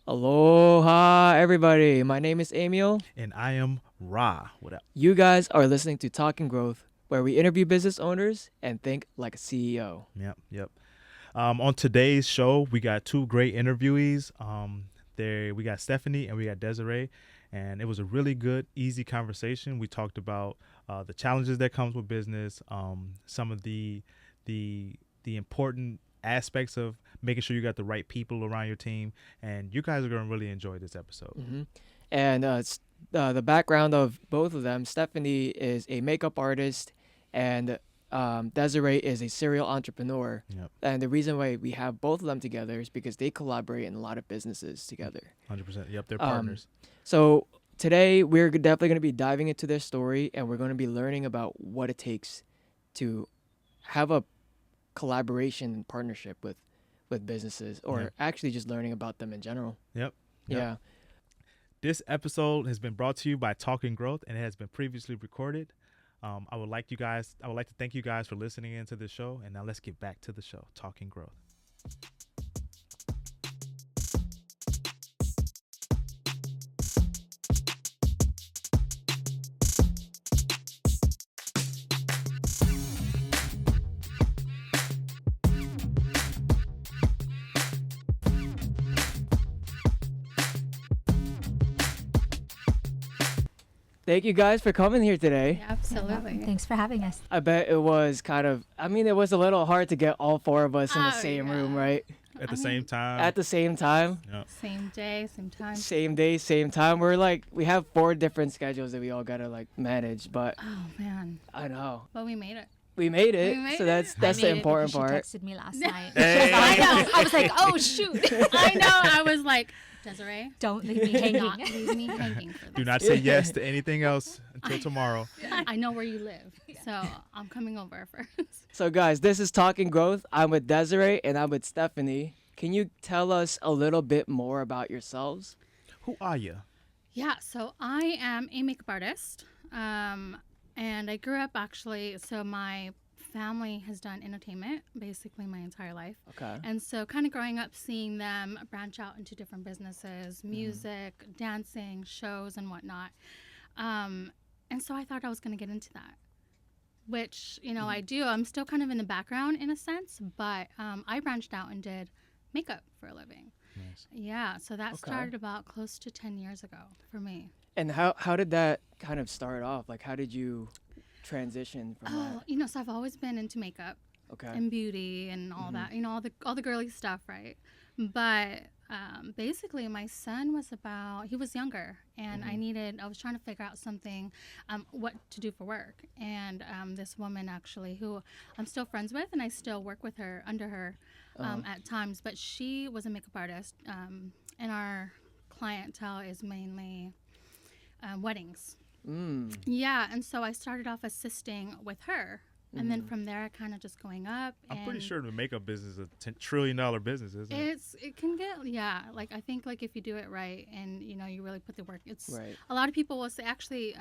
Aloha, everybody. My name is Emil. And I am Ra. What up? You guys are listening to Talking Growth, where we interview business owners and think like a CEO. Yep. On today's show, we got two great interviewees. We got Stephanie and we got Desirea, and it was a really good, easy conversation. We talked about the challenges that comes with business, some of the important aspects of making sure you got the right people around your team, and you guys are going to really enjoy this episode. Mm-hmm. And the background of both of them, Stephanie is a makeup artist, and Desirea is a serial entrepreneur. Yep. And the reason why we have both of them together is because they collaborate in a lot of businesses together. 100%. Yep, they're partners. So today we're definitely going to be diving into their story, and we're going to be learning about what it takes to have a collaboration and partnership with businesses, or actually just learning about them in general. Yep. Yeah. This episode has been brought to you by Talking Growth, and it has been previously recorded. I would like to thank you guys for listening into the show. And now let's get back to the show, Talking Growth. Thank you guys for coming here today. Yeah, absolutely. Thanks for having us. I bet it was it was a little hard to get all four of us in the same room, right? At the same time. At the same time. Yep. Same day, same time. Same day, same time. We have 4 different schedules that we all gotta manage, but Oh man. I know. But we made it. We made it. We made So it. that's I the made it important because part. She texted me last night. Hey. I know. I was like, oh shoot. I know. I was like, Desirea, Don't leave me do hanging. not leave me hanging for this. Do not say yes to anything else until tomorrow. I know where you live, so I'm coming over first. So guys, this is Talking Growth. I'm with Desirea and I'm with Stephanie. Can you tell us a little bit more about yourselves? Who are you? Yeah. So I am a makeup artist, and I grew up actually. So my family has done entertainment basically my entire life. Okay. And so kind of growing up, seeing them branch out into different businesses, music, dancing, shows, and whatnot. And so I thought I was going to get into that, which, I do. I'm still kind of in the background in a sense, but I branched out and did makeup for a living. Nice. Yeah. So that Okay. started about close to 10 years ago for me. And how did that kind of start off? Like, how did you transition from that? So I've always been into makeup. Okay. And beauty and all that, all the girly stuff, right? But basically, my son he was younger, and I was trying to figure out something, what to do for work. And this woman actually, who I'm still friends with, and I still work with her, under her at times, but she was a makeup artist, and our clientele is mainly weddings. Yeah, and so I started off assisting with her. And then from there, kind of just going up. I'm pretty sure the makeup business is a $10 trillion business, isn't it? It can get, I think if you do it right and, you really put the work, it's Right. a lot of people will say, actually,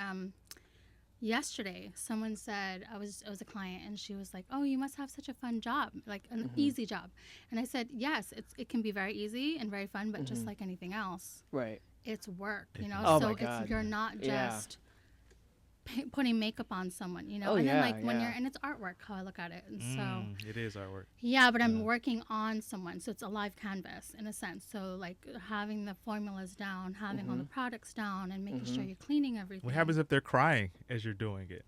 yesterday, someone said, it was a client, and she was like, oh, you must have such a fun job, like an easy job. And I said, yes, it can be very easy and very fun, but just like anything else, Right. it's work, Oh so my God. you're not Yeah. just putting makeup on someone, Oh, and yeah, then when yeah. and it's artwork, how I look at it, and so It is artwork. yeah, but I'm working on someone, so it's a live canvas in a sense. So like having the formulas down, having all the products down, and making sure you're cleaning everything. What happens if they're crying as you're doing it?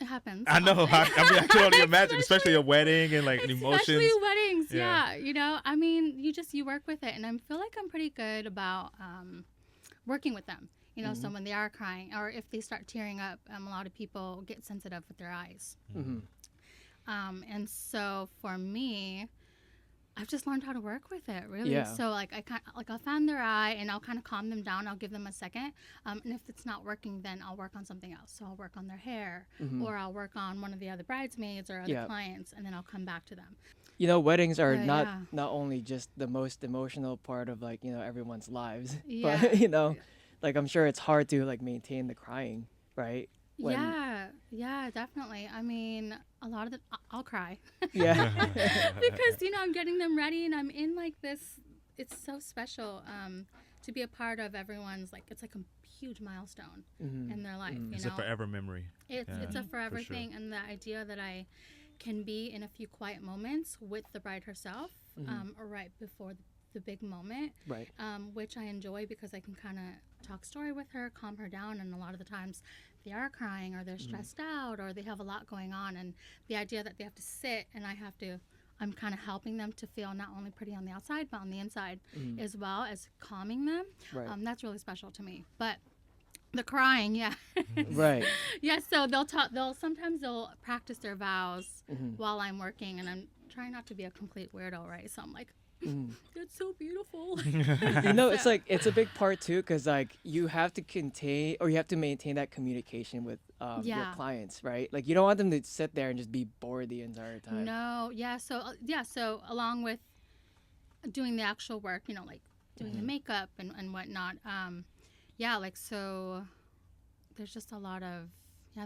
It happens. I know. I can only imagine, especially a wedding and emotions. Especially weddings, Yeah. You work with it, and I feel like I'm pretty good about working with them. So when they are crying, or if they start tearing up, a lot of people get sensitive with their eyes. And so for me, I've just learned how to work with it, really. Yeah. So I'll find their eye, and I'll kind of calm them down. I'll give them a second, and if it's not working, then I'll work on something else. So I'll work on their hair, or I'll work on one of the other bridesmaids or other clients, and then I'll come back to them. Weddings are Yeah. not only just the most emotional part of everyone's lives, Yeah. but I'm sure it's hard to maintain the crying, right? When- Yeah, definitely. I mean, a lot of I'll cry Yeah. because I'm getting them ready, and I'm in this it's so special to be a part of everyone's, like, it's like a huge milestone in their life. You It's know, a forever memory. it's a forever for sure. thing, and the idea that I can be in a few quiet moments with the bride herself, or right before the big moment, Right. which I enjoy because I can kind of talk story with her, calm her down, and a lot of the times they are crying or they're stressed out or they have a lot going on, and the idea that they have to sit and I'm kind of helping them to feel not only pretty on the outside but on the inside as well as calming them. Right. That's really special to me. But the crying, yeah. Right. Yeah, so sometimes they'll practice their vows while I'm working, and I'm trying not to be a complete weirdo, right? So I'm like, it's so beautiful. You know, it's like it's a big part too, because like you have to maintain that communication with your Yeah. clients, right? Like you don't want them to sit there and just be bored the entire time. No, yeah, so along with doing the actual work, you know, like doing the makeup and whatnot, yeah, like, so there's just a lot of,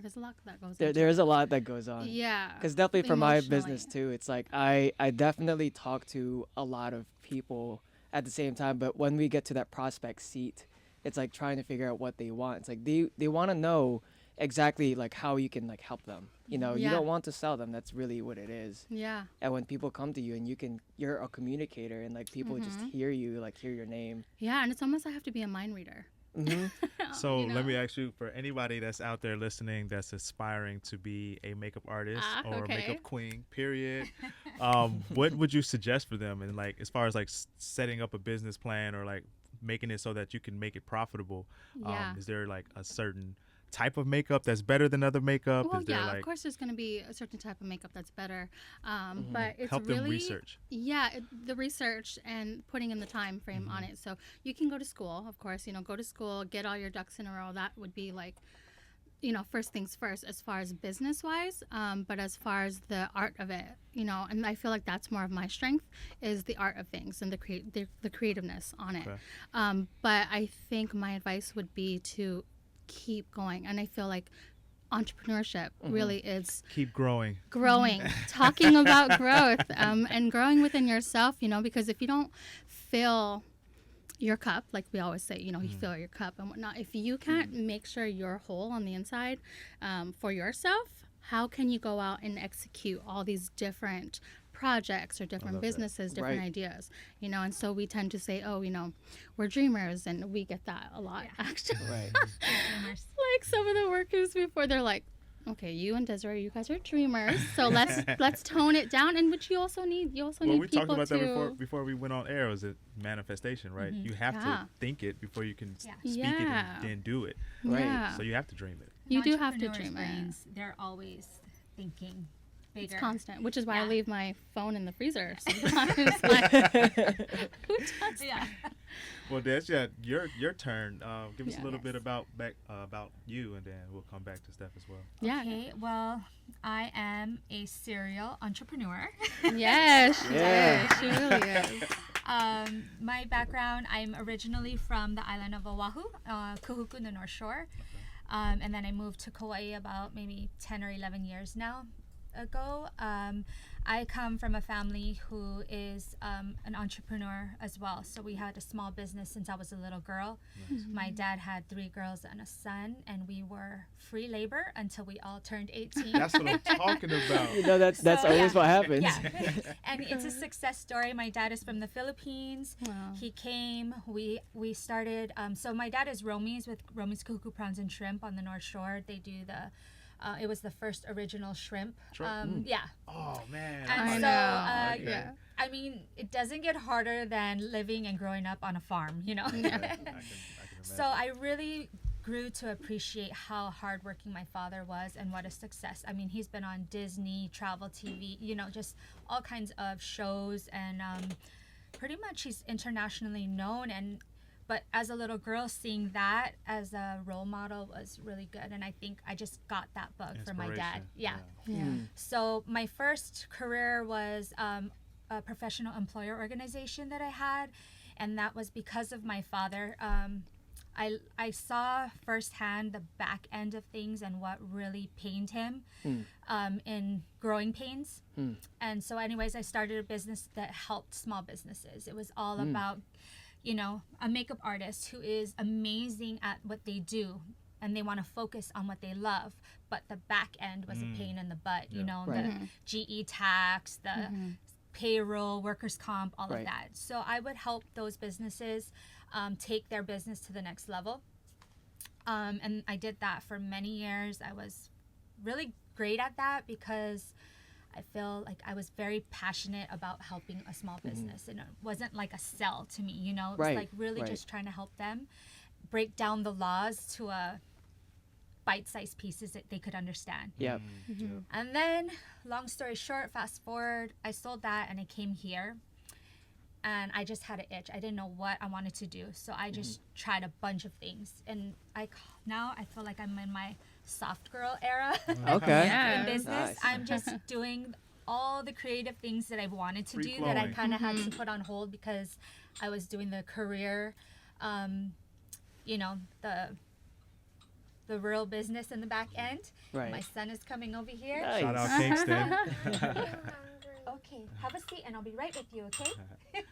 there's a lot that goes into There is it. a lot that goes on. Yeah. Because definitely for my Emotionally. business too, it's like I definitely talk to a lot of people at the same time, but when we get to that prospect seat, it's like trying to figure out what they want. It's like they want to know exactly like how you can like help them. You know, you Yeah. don't want to sell them. That's really what it is. Yeah. And when people come to you and you're a communicator and like people just hear you, like hear your name. Yeah, and it's almost I have to be a mind reader. So You know? let me ask you, for anybody that's out there listening that's aspiring to be a makeup artist or a okay. makeup queen, period, what would you suggest for them? And like, as far as like setting up a business plan or like making it so that you can make it profitable, Yeah. is there like a certain type of makeup that's better than other makeup? Well, Is there yeah, like of course there's going to be a certain type of makeup that's better, but it's help really them research? Yeah, the research and putting in the time frame on it. So you can go to school, of course. You know, go to school, get all your ducks in a row. That would be like, you know, first things first as far as business wise. But as far as the art of it, you know, and I feel like that's more of my strength is the art of things and the creativeness on it. Okay. But I think my advice would be to keep going, and I feel like entrepreneurship really is Keep growing. growing, talking about growth, and growing within yourself, you know, because if you don't fill your cup, like we always say, you know, you fill your cup and whatnot, if you can't make sure you're whole on the inside for yourself, how can you go out and execute all these different projects or different love that. businesses, different Right. ideas, you know? And so we tend to say, oh, you know, we're dreamers, and we get that a lot, actually. Right. Dreamers. Like some of the workers before, they're like, okay, you and Desiree, you guys are dreamers, so let's tone it down. And which you also need Well, need we talked people about to that before we went on air. Was it manifestation, right? You have Yeah. to think it before you can speak it Yeah. and then do it. Right. Yeah. So you have to dream it. You do have to Entrepreneurs' dream it. brains, they're always thinking bigger. It's constant, which is why I Yeah. leave my phone in the freezer sometimes. Like, who does Yeah. Well, that's your turn. Give us a little Yes. bit about you, and then we'll come back to Steph as well. Yeah. Okay, well, I am a serial entrepreneur. Yes, she Yeah. is. She really is. My background, I'm originally from the island of Oahu, Kahuku, the North Shore. And then I moved to Kauai about maybe 10 or 11 years now ago. I come from a family who is an entrepreneur as well. So we had a small business since I was a little girl. My dad had 3 girls and a son, and we were free labor until we all turned 18. That's what I'm talking about. You know, that's So, always yeah. what happens. Yeah, and it's a success story. My dad is from the Philippines. Wow. He came. We started. So my dad is Romies with Romies Kahuku Prawns and Shrimp on the North Shore. They do the. It was the first original shrimp. Yeah. Oh man. And I so, know. okay. Yeah. I mean, it doesn't get harder than living and growing up on a farm, you know. I can imagine. So I really grew to appreciate how hardworking my father was and what a success. I mean, he's been on Disney, travel TV, you know, just all kinds of shows, and pretty much he's internationally known. But as a little girl, seeing that as a role model was really good, and I think I just got that bug from my dad. Inspiration. Yeah. Yeah. So my first career was a professional employer organization that I had, and that was because of my father. I saw firsthand the back end of things and what really pained him in growing pains. And so anyways, I started a business that helped small businesses. It was all about, you know, a makeup artist who is amazing at what they do and they want to focus on what they love, but the back end was a pain in the butt, you know, Right. the GE tax, the payroll, workers' comp, all Right. of that. So I would help those businesses take their business to the next level. And I did that for many years. I was really great at that because I feel like I was very passionate about helping a small business. And it wasn't like a sell to me, you know? It was Right, like really right. just trying to help them break down the laws to a bite-sized pieces that they could understand. Yep. And then, long story short, fast forward, I sold that and I came here. And I just had an itch. I didn't know what I wanted to do. So I just tried a bunch of things. And now I feel like I'm in my soft girl era Okay. Yeah. in business. Nice. I'm just doing all the creative things that I wanted to Free do that I flowing. kind of had to put on hold because I was doing the career, you know, the real business in the back end. Right. My son is coming over here. Nice. Shout out Kingston. Okay, have a seat and I'll be right with you, okay?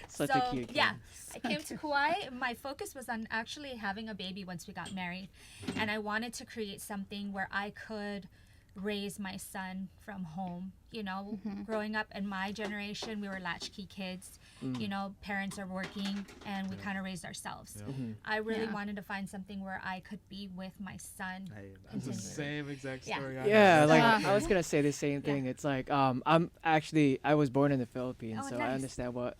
Such so, a cute kid. yeah, I came to Kauai. My focus was on actually having a baby once we got married. And I wanted to create something where I could raise my son from home. You know, growing up in my generation, we were latchkey kids. You know, parents are working and we kind of raised ourselves. I really Yeah. wanted to find something where I could be with my son. Hey, that's the Continue. same exact Yeah. story. Yeah, had. like Yeah. I was gonna say the same thing. It's like I was born in the Philippines, Oh, so I nice. understand what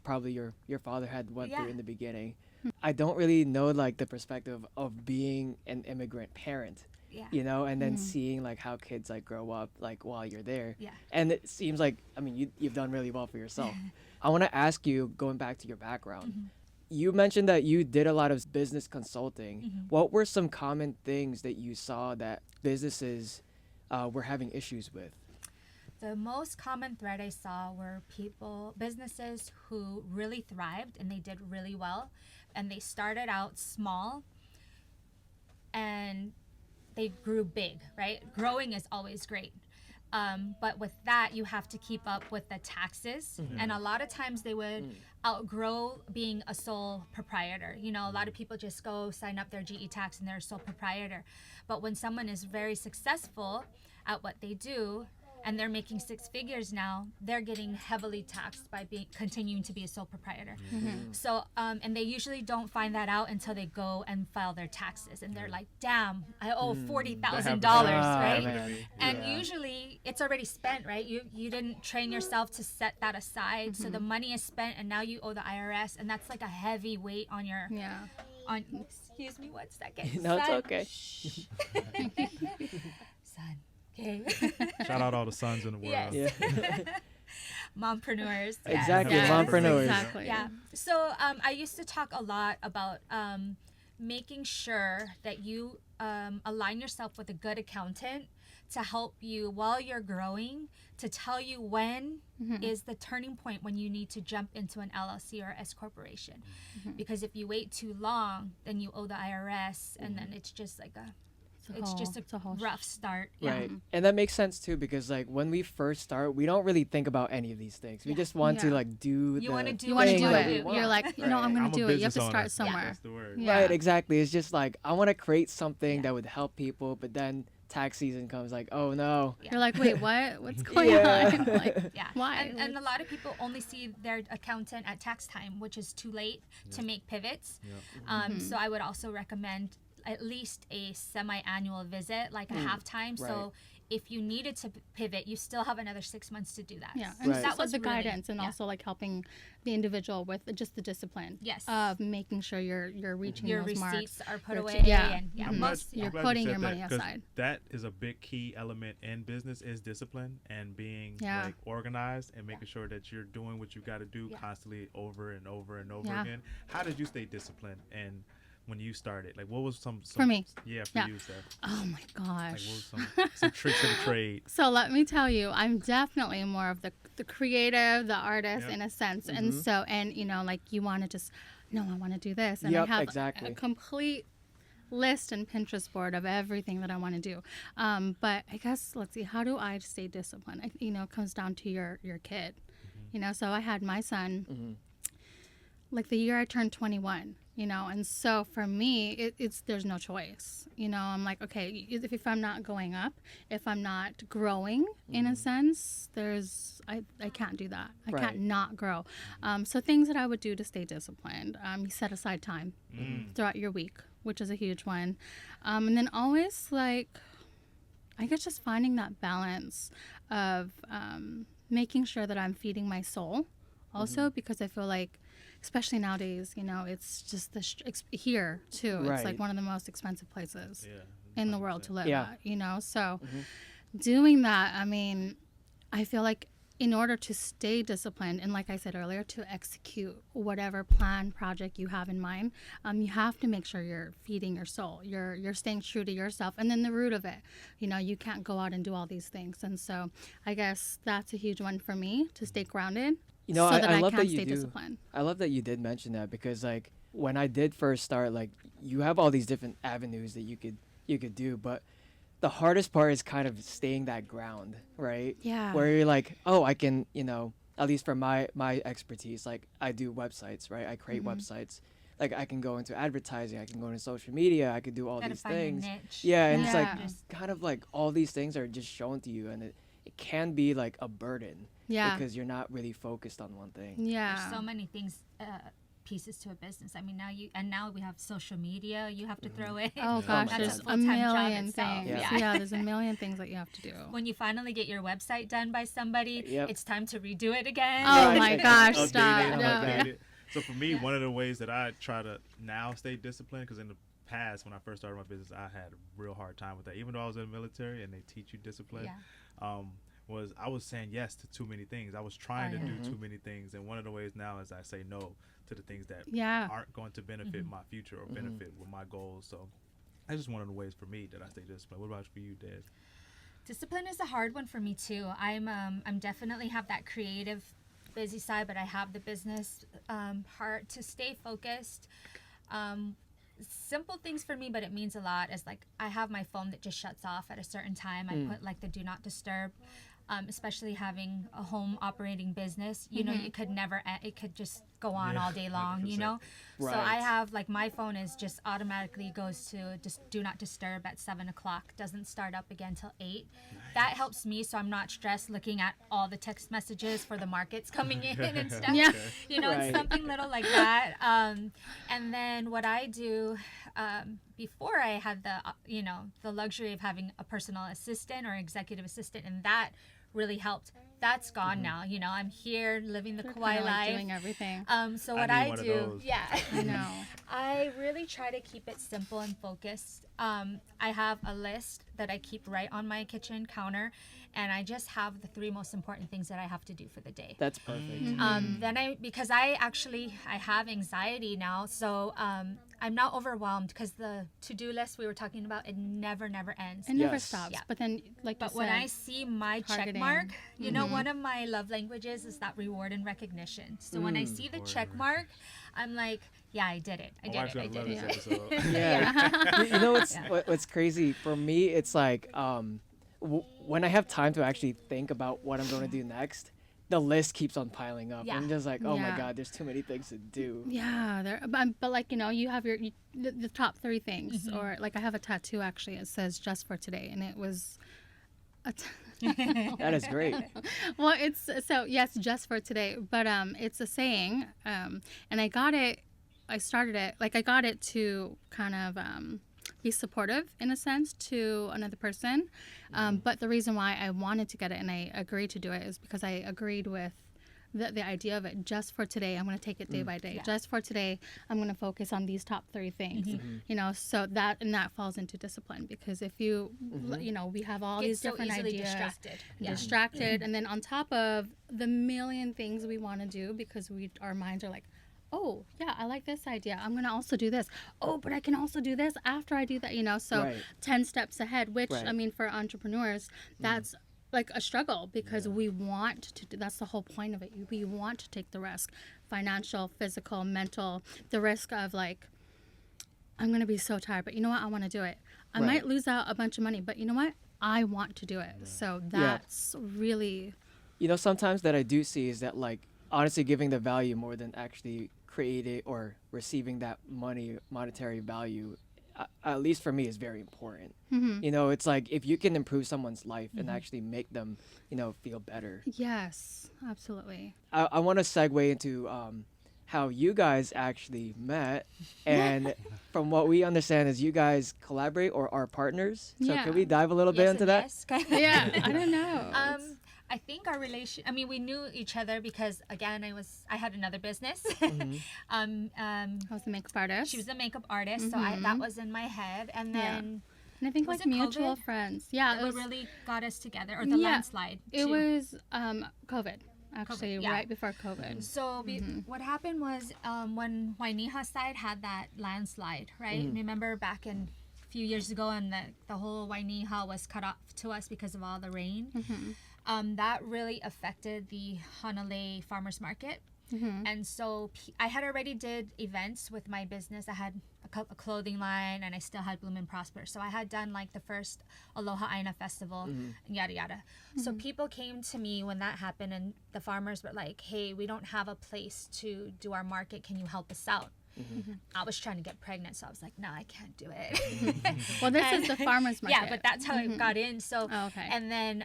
probably your father had went through Yeah. in the beginning. I don't really know like the perspective of being an immigrant parent, Yeah. you know, and then seeing like how kids like grow up like while you're there. Yeah. And it seems like I mean you've done really well for yourself. I want to ask you, going back to your background. You mentioned that you did a lot of business consulting. What were some common things that you saw that businesses were having issues with? The most common thread I saw were businesses who really thrived and they did really well. And they started out small and they grew big, right? Growing is always great. But with that, you have to keep up with the taxes. And a lot of times they would outgrow being a sole proprietor. You know, a lot of people just go sign up their GE tax and they're a sole proprietor. But when someone is very successful at what they do, and they're making six figures now, they're getting heavily taxed by continuing to be a sole proprietor. So, and they usually don't find that out until they go and file their taxes. And they're like, damn, I owe $40,000, right? man. And Yeah. usually it's already spent, right? You didn't train yourself to set that aside. So the money is spent and now you owe the IRS. And that's like a heavy weight on your, Yeah. excuse me 1 second. No, it's Son. okay. Son. Okay. Shout out all the sons in the world. Yes. Yeah. Mompreneurs. yes. Exactly, Yes, mompreneurs. Exactly. Yeah. So I used to talk a lot about making sure that you align yourself with a good accountant to help you while you're growing, to tell you when is the turning point when you need to jump into an LLC or S corporation. Because if you wait too long, then you owe the IRS, and then it's just like it's just a whole rough start. Right. And that makes sense too because like when we first start, we don't really think about any of these things. We Yeah. just want to Yeah. like do You wanna do You want to thing do that we it. want. You're like, I'm Right. going I'm to a do it. You have to business start owner. somewhere. That's the word. Yeah. Right, exactly. It's just like I want to create something Yeah. that would help people, but then tax season comes like, oh no. Yeah. You're like, wait, what? What's going Yeah. on? Like, Yeah. why? And a lot of people only see their accountant at tax time, which is too late to make pivots. So I would also recommend at least a semi-annual visit, like a halftime. Right. So if you needed to pivot, you still have another 6 months to do that. Yeah, and Right. that was the really- guidance, and yeah. also like helping the individual with just the discipline. Yes. Of making sure you're reaching Your those marks. receipts are put Your away. t- yeah. And yeah, Mhm. most You're I'm glad putting said your money that, 'cause aside. That is a big key element in business is discipline and being Yeah. like organized and making sure that you're doing what you got to do Yeah. constantly over and over and over Yeah. again. How did you stay disciplined and when you started? Like, what was some For me. Yeah, for Yeah. you, Steph. Oh my Like, what gosh. was some tricks of the trade? So let me tell you, I'm definitely more of the creative, the artist Yep. in a sense. And so, and you know, like you want to just, no, I want to do this. And I Yep, have exactly. a complete list and Pinterest board of everything that I want to do. But I guess, let's see, how do I stay disciplined? You know, it comes down to your kid. You know, so I had my son like the year I turned 21, you know, and so for me, it's there's no choice. You know, I'm like, okay, if I'm not going up, if I'm not growing in a sense, I can't do that. I Right. can't not grow. So things that I would do to stay disciplined, you set aside time throughout your week, which is a huge one. And then always like, I guess just finding that balance of making sure that I'm feeding my soul also because I feel like, especially nowadays, you know, it's just here too. It's Right. like one of the most expensive places Yeah. in the world to live Yeah. at, you know? So doing that, I mean, I feel like in order to stay disciplined and like I said earlier, to execute whatever plan project you have in mind, you have to make sure you're feeding your soul. You're staying true to yourself. And then the root of it, you know, you can't go out and do all these things. And so I guess that's a huge one for me to stay grounded. You know, so that I love can that you stay do. disciplined. I love that you did mention that because like when I did first start, like you have all these different avenues that you could do, but the hardest part is kind of staying that ground, right? Yeah. Where you're like, oh, I can, you know, at least for my expertise, like I do websites, right? I create websites. Like I can go into advertising, I can go into social media, I could do all Gotta these find your things. niche. Yeah, and it's Yeah. like kind of like all these things are just shown to you, and it can be like a burden. Yeah. Because you're not really focused on one thing. Yeah. There's so many things, pieces to a business. I mean, now we have social media. You have to throw in. Oh Oh gosh, my there's God. a full-time job million itself. things. Yeah. Yeah. There's a million things that you have to do. When you finally get your website done by somebody, Yep. it's time to redo it again. Oh Right. my gosh, Updated, stop. No, updated. yeah. So for me, one of the ways that I try to now stay disciplined, because in the past when I first started my business, I had a real hard time with that. Even though I was in the military and they teach you discipline, Yeah. was I was saying yes to too many things. I was trying Oh, to yeah. do too many things, and one of the ways now is I say no to the things that Yeah. aren't going to benefit my future or benefit with my goals. So that's just one of the ways for me that I stay disciplined. What about for you, Des? Discipline is a hard one for me too. I'm definitely have that creative, busy side, but I have the business part to stay focused. Simple things for me, but it means a lot. Is like I have my phone that just shuts off at a certain time. I put like the do not disturb. Especially having a home operating business, you know, you could never, it could just go on Yeah, all day long, you 100%. know? So Right. I have, like, my phone is just automatically goes to just do not disturb at 7 o'clock, doesn't start up again till 8. That helps me so I'm not stressed looking at all the text messages for the markets coming in and stuff. Yeah. You know, Right. it's something little like that. And then what I do, before I had the, you know, the luxury of having a personal assistant or executive assistant, and that really helped. That's gone now. You know, I'm here living the They're Kauai kinda, like, life. doing everything. So I what need I one of do, those. yeah, I know. I really try to keep it simple and focused. I have a list that I keep right on my kitchen counter, and I just have the 3 most important things that I have to do for the day. That's perfect. Then because I have anxiety now, so I'm not overwhelmed because the to-do list we were talking about, it never ends. It never Yes. stops. Yeah. But then, like But you when said, I see my check targeting. mark, you know, one of my love languages is that reward and recognition. So when I see the check mark, I'm like, yeah, I did it. I My did wife's it. I gonna love did this it. episode. Yeah. You know what's Yeah. what's crazy for me? It's like when I have time to actually think about what I'm going to do next, the list keeps on piling up. Yeah. I'm just like, oh my Yeah. God, there's too many things to do. yeah, but like, you know, you have the top 3 things, or like I have a tattoo actually. It says just for today, and it was a That is great. well, it's so yes, just for today, but it's a saying, and I got it. I started it like I got it to kind of be supportive in a sense to another person, but the reason why I wanted to get it and I agreed to do it is because I agreed with the idea of it. Just for today, I'm going to take it day by day. Yeah. Just for today, I'm going to focus on these top 3 things. You know, so that falls into discipline, because if you you know, we have all Get these so different easily ideas, distracted. Yeah. distracted, and then on top of the million things we want to do, because our minds are like, oh yeah, I like this idea, I'm gonna also do this. Oh, but I can also do this after I do that, you know. So Right. 10 steps ahead, which Right. I mean, for entrepreneurs, that's like a struggle, because we want to do, that's the whole point of it. We want to take the risk, financial, physical, mental, the risk of like, I'm gonna be so tired, but you know what, I want to do it. I Right. might lose out a bunch of money, but you know what, I want to do it. So that's really Sometimes that I do see is that, like, honestly giving the value more than actually creating or receiving that monetary value, at least for me, is very important. It's like if you can improve someone's life and actually make them, feel better. yes, absolutely. I want to segue into how you guys actually met, and from what we understand is you guys collaborate or are partners. So Yeah. can we dive a little bit Yes into and that? yes. Yeah, I don't know. I think our relation. I mean, we knew each other because again, I had another business. I was a makeup artist. She was a makeup artist, so that was in my head, and Yeah. then and I think was like it mutual COVID? friends. Yeah, that it was, really got us together, or the Yeah, landslide. it too. was COVID, actually, yeah. right before COVID. So what happened was when Wainiha side had that landslide, right? Remember back in a few years ago, and the whole Wainiha was cut off to us because of all the rain. That really affected the Hanalei farmers market. And so I had already did events with my business. I had a clothing line, and I still had Bloom and Prosper. So I had done like the first Aloha Aina festival, and yada yada. So people came to me when that happened, and the farmers were like, hey, we don't have a place to do our market. Can you help us out? I was trying to get pregnant, so I was like, no, I can't do it. Well, this is the farmer's market. Yeah, but that's how it got in. So, Oh, okay. and then,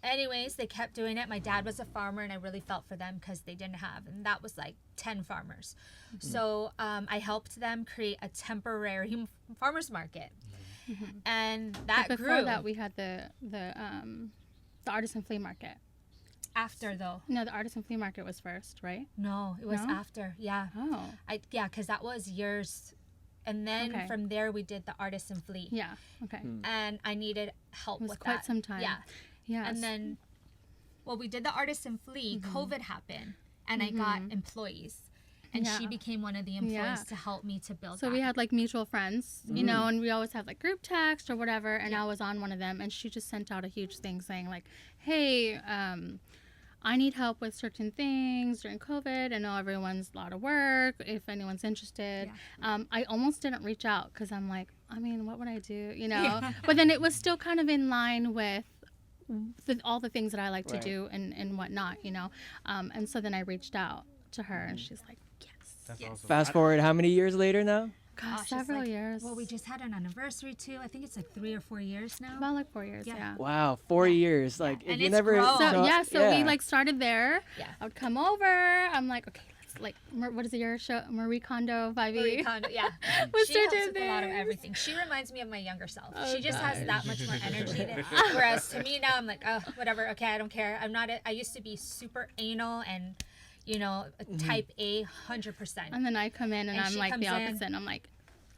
anyways, they kept doing it. My dad was a farmer, and I really felt for them because they didn't have, and that was like 10 farmers. So I helped them create a temporary farmers market, and that But before grew. that, we had the artisan flea market. After though, No, the artisan flea market was first, right? no, it was No? after. Yeah, Oh, because that was years, and then Okay. from there we did the artisan flea, yeah. Okay. and I needed help It was with quite that. some time. Yeah. Yeah. And then, well, we did the artisan flea. COVID happened, and I got employees, and she Yeah. became one of the employees Yeah. to help me to build. So that. we had like mutual friends, you know, and we always have like group text or whatever. And I was on one of them, and she just sent out a huge thing saying like, "Hey, I need help with certain things during COVID. I know everyone's a lot of work. If anyone's interested." I almost didn't reach out because I'm like, I mean, what would I do, you know? But then it was still kind of in line with all the things that I like to Right. do and whatnot, you know. And so then I reached out to her, and she's like, "Yes." That's awesome. Fast forward, how many years later now? Gosh, It's several like- years. Well, we just had an anniversary too. I think it's like 3 or 4 years now. About like 4 years, Yeah. yeah. Wow, 4 years. Like, if And you it's never. grown. So yeah, so we yeah. like started there. Yeah. I would come over. I'm like, okay, let's like, what is your show? Marie Kondo 5e. Marie Kondo, yeah. We'll She start helps doing with a lot of things. everything. She reminds me of my younger self. Oh, She just has gosh. that much more energy. Whereas to me now, I'm like, oh, whatever. Okay, I don't care. I'm not. I used to be super anal and, type A, 100%. And then I come in and, And I'm she like the comes in. opposite. I'm like,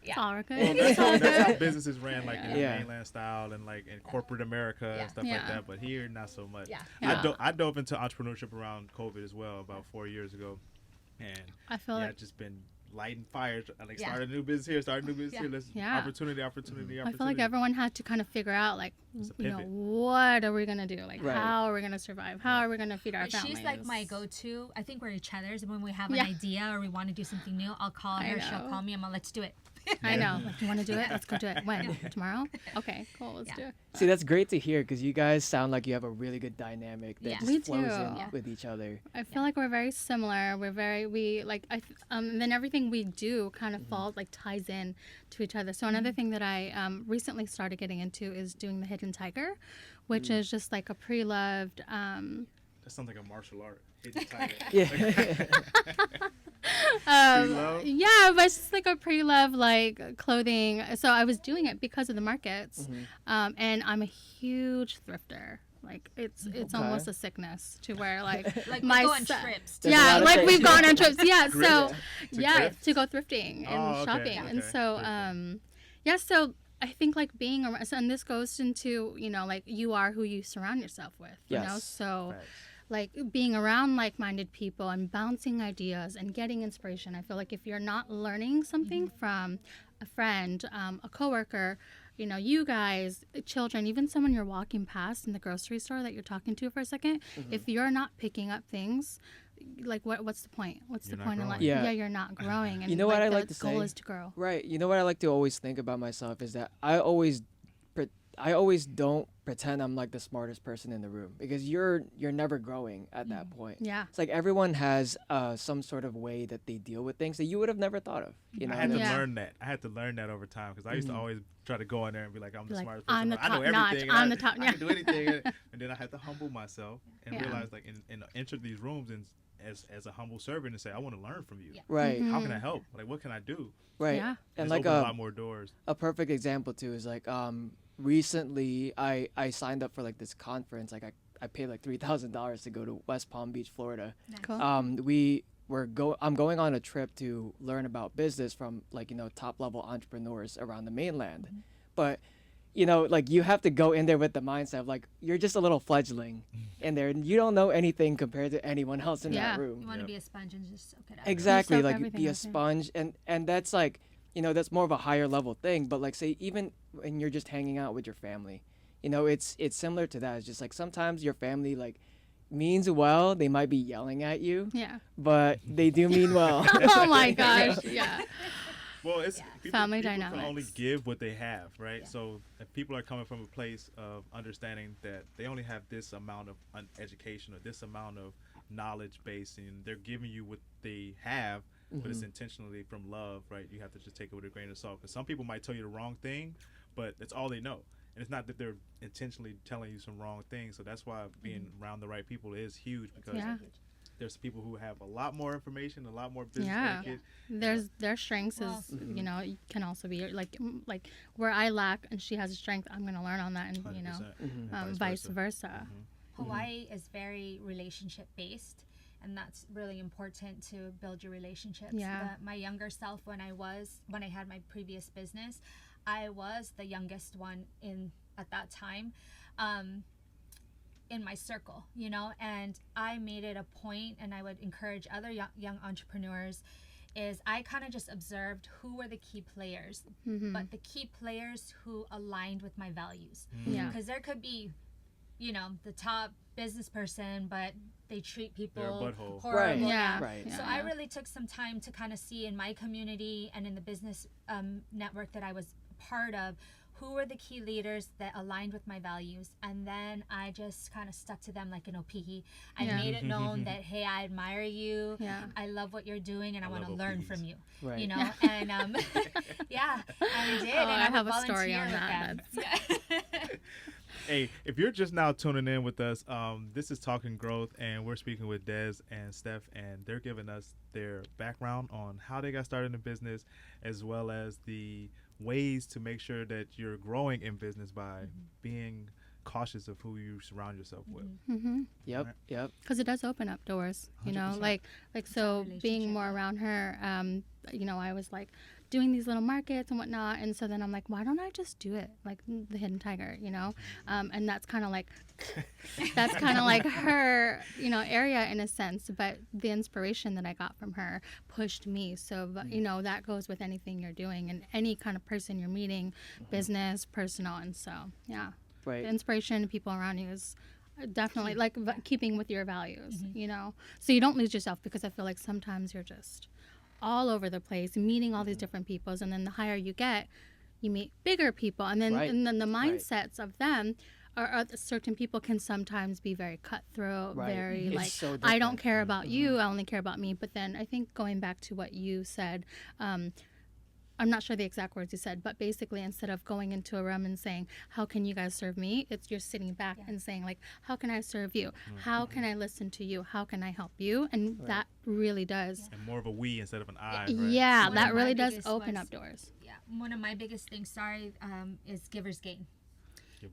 it's Yeah. all good. Well, It's all that's how good. businesses ran, like in the Yeah. mainland style and like in corporate America Yeah. and stuff like Yeah. that. But here, not so much. Yeah. Yeah. I dove into entrepreneurship around COVID as well, about 4 years ago, and I feel yeah, like just been lighting fires. Like Yeah. started a new business here, started a new business here. Let's Yeah. opportunity. I feel like everyone had to kind of figure out like, It's a you know, pivot. what are we gonna do? Like, Right. how are we gonna survive? How are we gonna feed our But families? she's like my go-to. I think we're each other's. When we have an Yeah. idea or we want to do something new, I'll call I her. She'll know. call me. I'm like, let's do it. I know. Like, you want to do it? Let's go do it. When? Tomorrow? Okay, cool. Let's Yeah. do it. See, that's great to hear because you guys sound like you have a really good dynamic that Yeah. just We flows do. in Yeah. with each other. I feel like we're very similar. We like then everything we do kind of falls like ties in to each other. So another thing that I recently started getting into is doing the Hidden Tiger, which is just like a pre-loved. That sounds like a martial art. Hidden tiger. Yeah. Pre-loved? Yeah, but it's just like a pre-love like clothing. So I was doing it because of the markets, and I'm a huge thrifter. Like it's Okay. almost a sickness to where like Like my we go on son- trips. There's a yeah, lot of like trips. we've gone on trips. Yeah, so To yeah, thrift? to go thrifting and Oh, okay, shopping, and okay. so Thrifting. yeah, so I think like being around, so, and this goes into like you are who you surround yourself with, you know. Yes. So like being around like-minded people and bouncing ideas and getting inspiration. I feel like if you're not learning something from a friend, a coworker, you know, you guys, children, even someone you're walking past in the grocery store that you're talking to for a second, if you're not picking up things, like what's the point? What's You're the not point in life? growing. Yeah. Yeah, you're not growing. And You know what I like the to goal say? is to grow. Right. You know what I like to always think about myself is that I always don't pretend I'm like the smartest person in the room, because you're never growing at that point. Yeah. It's like everyone has some sort of way that they deal with things that you would have never thought of. You know, I had to Yeah. learn that. I had to learn that over time because I used to always try to go in there and be like, I'm the Like, smartest person. I'm the I know top notch. everything. I'm and the top- I yeah. can do anything. And then I had to humble myself and Yeah. realize, like, and enter these rooms and as a humble servant and say, I want to learn from you. Yeah. right, How can I help? Like, what can I do? right. Yeah. And It's like opened a lot more doors. a perfect example too is like recently I signed up for like this conference. Like I paid like $3,000 to go to West Palm Beach, Florida. Cool. I'm going on a trip to learn about business from, like, you know, top level entrepreneurs around the mainland. But you know, like, you have to go in there with the mindset of like you're just a little fledgling in there and you don't know anything compared to anyone else in Yeah. that You room. want to Yep. be a sponge and just soak it up. Exactly, soak like everything be a up, yeah. sponge, and that's like, you know, that's more of a higher level thing. But like, say even when you're just hanging out with your family, you know, it's similar to that. It's just like sometimes your family like means well. They might be yelling at you, Yeah. but they do mean well. Oh my gosh. Yeah. Well, it's Family people can dynamics. only give what they have, right? Yeah. So if people are coming from a place of understanding that they only have this amount of education or this amount of knowledge base, and they're giving you what they have, but it's intentionally from love, right? You have to just take it with a grain of salt. Because some people might tell you the wrong thing, but it's all they know. And it's not that they're intentionally telling you some wrong things. So that's why being around the right people is huge, because Yeah. there's people who have a lot more information, a lot more business Yeah. etiquette. Their strengths Well, is, you know, it can also be like where I lack and she has a strength, I'm gonna learn on that, and you know, 100%. And vice versa. Hawaii is very relationship based, and that's really important to build your relationships. Yeah. My younger self, when I had my previous business, I was the youngest one at that time, in my circle, you know, and I made it a point, and I would encourage other young entrepreneurs, is I kind of just observed who were the key players, but the key players who aligned with my values. Yeah. Because there could be, you know, the top business person, but they treat people They're a butthole. horrible. Right. Yeah. Right. So I really took some time to kind of see in my community and in the business network that I was part of, who were the key leaders that aligned with my values, and then I just kind of stuck to them like an opihi. I Yeah. made it known that, hey, I admire you, Yeah. I love what you're doing, and I want to love learn opihis. from you. Right. You know, and yeah, and I did. Oh, and I would have a story volunteer on with that. them. Yeah. Hey, if you're just now tuning in with us, this is Talking Growth, and we're speaking with Des and Steph, and they're giving us their background on how they got started in business, as well as the ways to make sure that you're growing in business by being cautious of who you surround yourself with. Yep. Right. Yep. Because it does open up doors, you know, 100%. like so relationship, being more around her, you know, I was like doing these little markets and whatnot, and so then I'm like, why don't I just do it like the Hidden Tiger, you know? And that's kind of like her, you know, area in a sense, but the inspiration that I got from her pushed me. So but, you know, that goes with anything you're doing and any kind of person you're meeting, business, personal, and so yeah, Right. the inspiration of people around you is definitely like keeping with your values, you know, so you don't lose yourself, because I feel like sometimes you're just all over the place meeting all these different peoples, and then the higher you get, you meet bigger people, and then Right. the mindsets of them are certain people can sometimes be very cutthroat, Right. very It's like so I don't different. care about you, I only care about me. But then I think going back to what you said, I'm not sure the exact words you said, but basically instead of going into a room and saying, how can you guys serve me? It's you're sitting back and saying like, how can I serve you? How can I listen to you? How can I help you? And that really does. And more of a we instead of an I. Right? Yeah, One that of my really does biggest open was- up doors. Yeah, one of my biggest things, is giver's gain.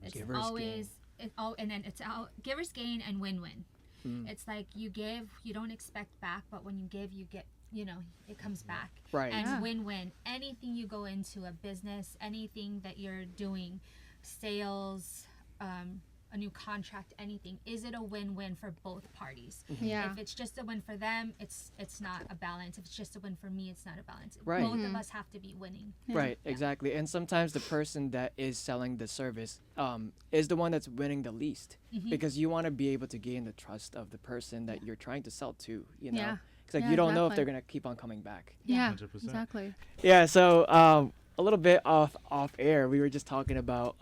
It's Giver's always and then it's out giver's gain and win-win. It's like you give, you don't expect back, but when you give, you get, you know, it comes back. Right. And Yeah. win-win. Anything you go into a business, anything that you're doing, sales, a new contract, anything, is it a win-win for both parties? Yeah. If it's just a win for them, it's not a balance. If it's just a win for me, it's not a balance. Right. Both of us have to be winning. Right, exactly. And sometimes the person that is selling the service is the one that's winning the least, because you want to be able to gain the trust of the person that you're trying to sell to, you know? Yeah. Because like, Yeah, you don't know if exactly. they're going to keep on coming back. Yeah, 100%. exactly. Yeah, so a little bit off air, we were just talking about,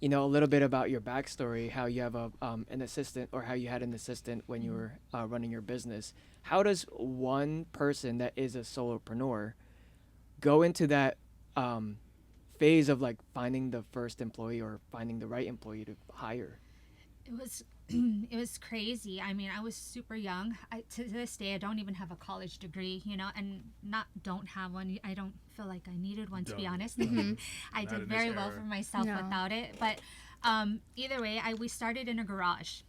you know, a little bit about your backstory, how you have an assistant, or how you had an assistant when you were running your business. How does one person that is a solopreneur go into that phase of like finding the first employee or finding the right employee to hire? It was crazy. I mean, I was super young. To this day, I don't even have a college degree, you know, and don't have one. I don't feel like I needed one, to be honest. I Not did in very this well era. for myself No. without it. But either way, we started in a garage,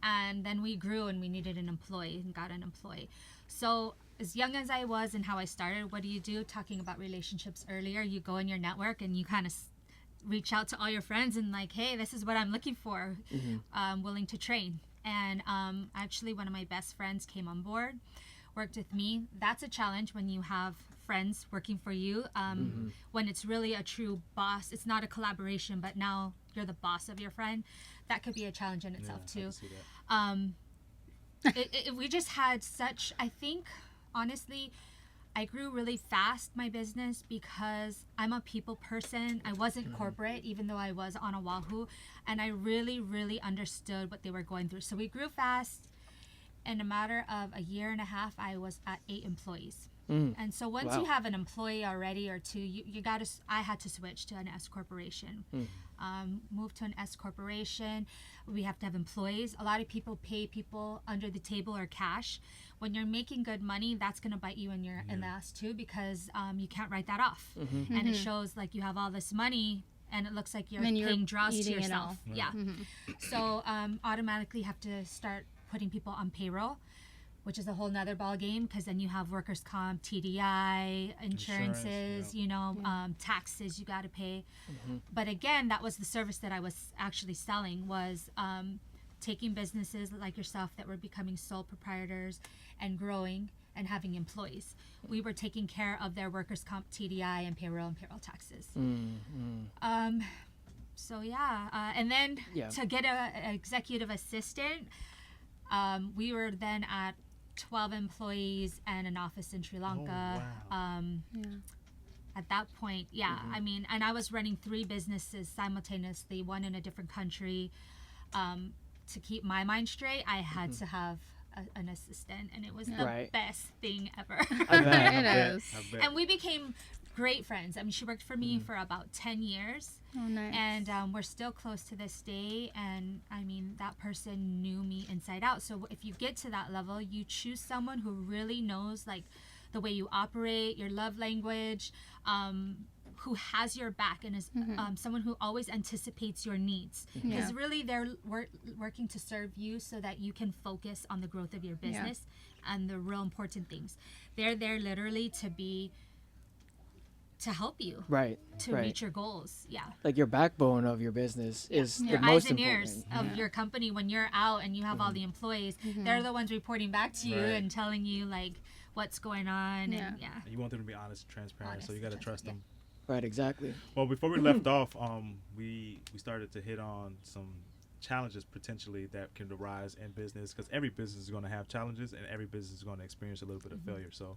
and then we grew and we needed an employee and got an employee. So as young as I was and how I started, what do? Talking about relationships earlier, you go in your network and you kind of reach out to all your friends and like, hey, this is what I'm looking for, willing to train. And actually one of my best friends came on board, worked with me. That's a challenge when you have friends working for you, when it's really a true boss. It's not a collaboration, but now you're the boss of your friend. That could be a challenge in itself I too. can see that. We just had such, I think, honestly, I grew really fast my business because I'm a people person. I wasn't corporate, even though I was on Oahu, and I really, really understood what they were going through. So we grew fast. In a matter of a year and a half, I was at 8 employees. And so once Wow. you have an employee already or two, I had to switch to an S corporation. Move to an S corporation. We have to have employees. A lot of people pay people under the table or cash. When you're making good money, that's going to bite you in the ass too, because you can't write that off. And it shows like you have all this money and it looks like you're And you're paying draws to eating it yourself. all. Yeah. So automatically have to start putting people on payroll, which is a whole nother ball game, because then you have workers' comp, TDI, insurances, yeah. you know, taxes you got to pay. But again, that was the service that I was actually selling, was taking businesses like yourself that were becoming sole proprietors and growing and having employees. We were taking care of their workers' comp, TDI, and payroll taxes. So yeah, and then Yeah. to get an executive assistant, we were then at 12 employees and an office in Sri Lanka. wow. At that point, yeah, I mean, and I was running 3 businesses simultaneously, one in a different country. To keep my mind straight, I had to have an assistant, and it was the Right. best thing ever. I bet. It is. I bet. And we became great friends. I mean, she worked for me for about 10 years. Oh, nice. And we're still close to this day. And I mean, that person knew me inside out. So if you get to that level, you choose someone who really knows like the way you operate, your love language, who has your back and is someone who always anticipates your needs. Because really they're working to serve you so that you can focus on the growth of your business and the real important things. They're there literally to help you Right. to right. reach your goals. Yeah. Like your backbone of your business is Your the eyes most and important. ears of your company when you're out and you have all the employees. They're the ones reporting back to you Right. and telling you like what's going on. Yeah. And yeah. You want them to be honest and transparent, so you got to trust them. Right, exactly. Well, before we left off, we started to hit on some challenges potentially that can arise in business, because every business is going to have challenges and every business is going to experience a little bit of failure. So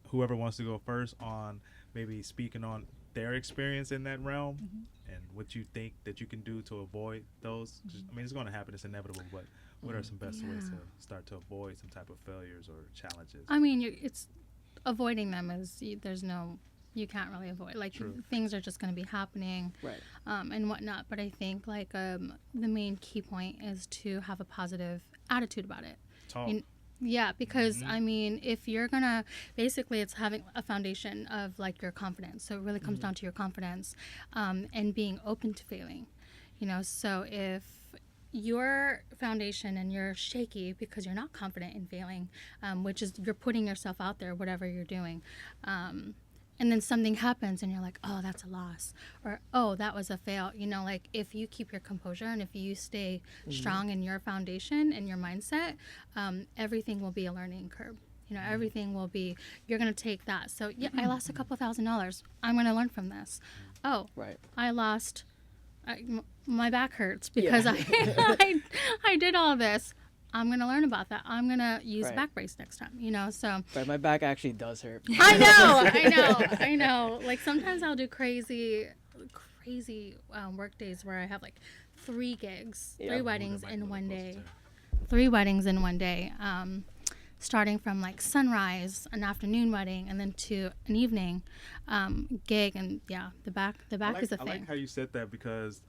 whoever wants to go first on maybe speaking on their experience in that realm and what you think that you can do to avoid those. I mean, it's going to happen. It's inevitable, but what are some best ways to start to avoid some type of failures or challenges? I mean, it's avoiding them is you can't really avoid. Like True. things are just going to be happening, Right. and whatnot. But I think like the main key point is to have a positive attitude about it. Talk. Yeah, because I mean, if you're gonna, basically, it's having a foundation of like your confidence. So it really comes down to your confidence, and being open to failing. You know, so if your foundation and you're shaky because you're not confident in failing, which is you're putting yourself out there, whatever you're doing, and then something happens and you're like, oh, that's a loss, or oh, that was a fail. You know, like if you keep your composure and if you stay strong in your foundation and your mindset, everything will be a learning curve. You know, everything will be, you're going to take that. So yeah, I lost a couple $1,000. I'm going to learn from this. Oh, Right. I lost, my back hurts because I did all this. I'm going to learn about that. I'm going to use a Right. back brace next time, you know, so. Right. My back actually does hurt. I know. Like sometimes I'll do crazy work days where I have like 3 gigs, Yeah. 3 weddings in one day. 3 weddings in one day. Starting from like sunrise, an afternoon wedding, and then to an evening gig, and yeah, the back is a I thing. like how you said that because